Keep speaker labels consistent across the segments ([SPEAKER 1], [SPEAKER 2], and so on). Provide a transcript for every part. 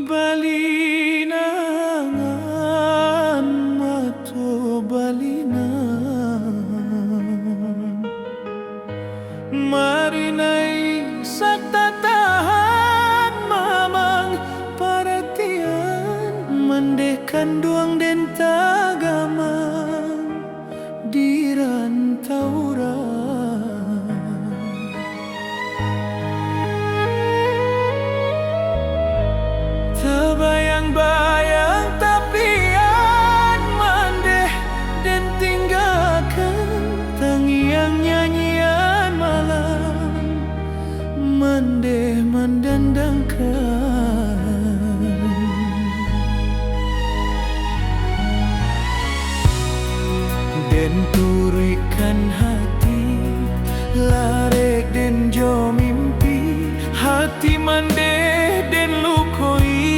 [SPEAKER 1] Balinangan mato balinan marinay sa tatahan mamang paratian mandekan duang den tagamang diran tauran terbayang-bayang tapian mandeh dan tinggalkan tangiang nyanyian malam mandeh mendendangkan den turikan hati larek den jo mimpi hati mandeh den lukoi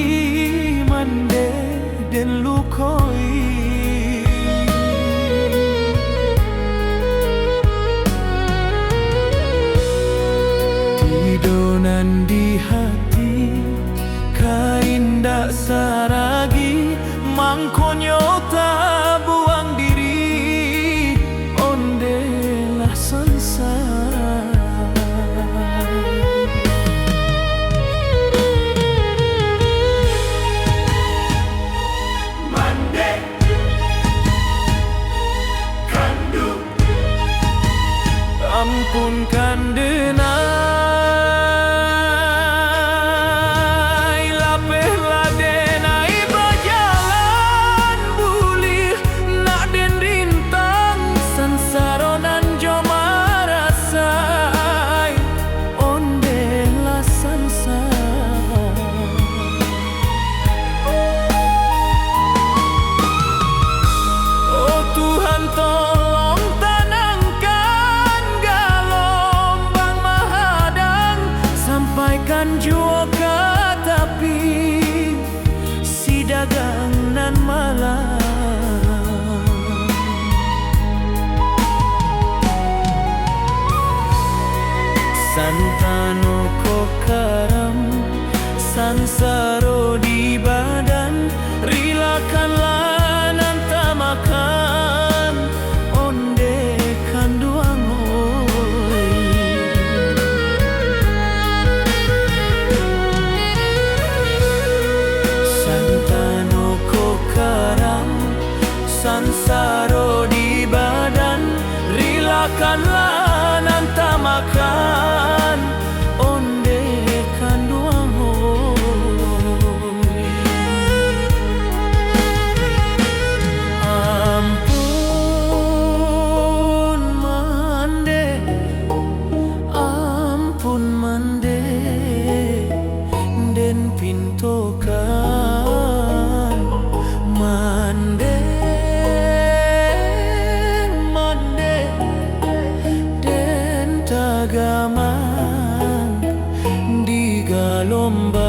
[SPEAKER 1] den lukoi tidonan di hati kaindak saragi mangkonyo tak buang diri ondelah sansara ampunkan denai lapehlah denai berjalan bulih nak den rintang sansaronan joma rasai ondelah sansara oh Tuhan tolong sampaikan jua ke tapi si dagang nan malam santano ko karam sansaro di badan rilakanlah nan tamakan onde kanduang sansaro di badan rilakanlah nan tamakan onde kanduang ampun mande den pintokan mande gamang di galomba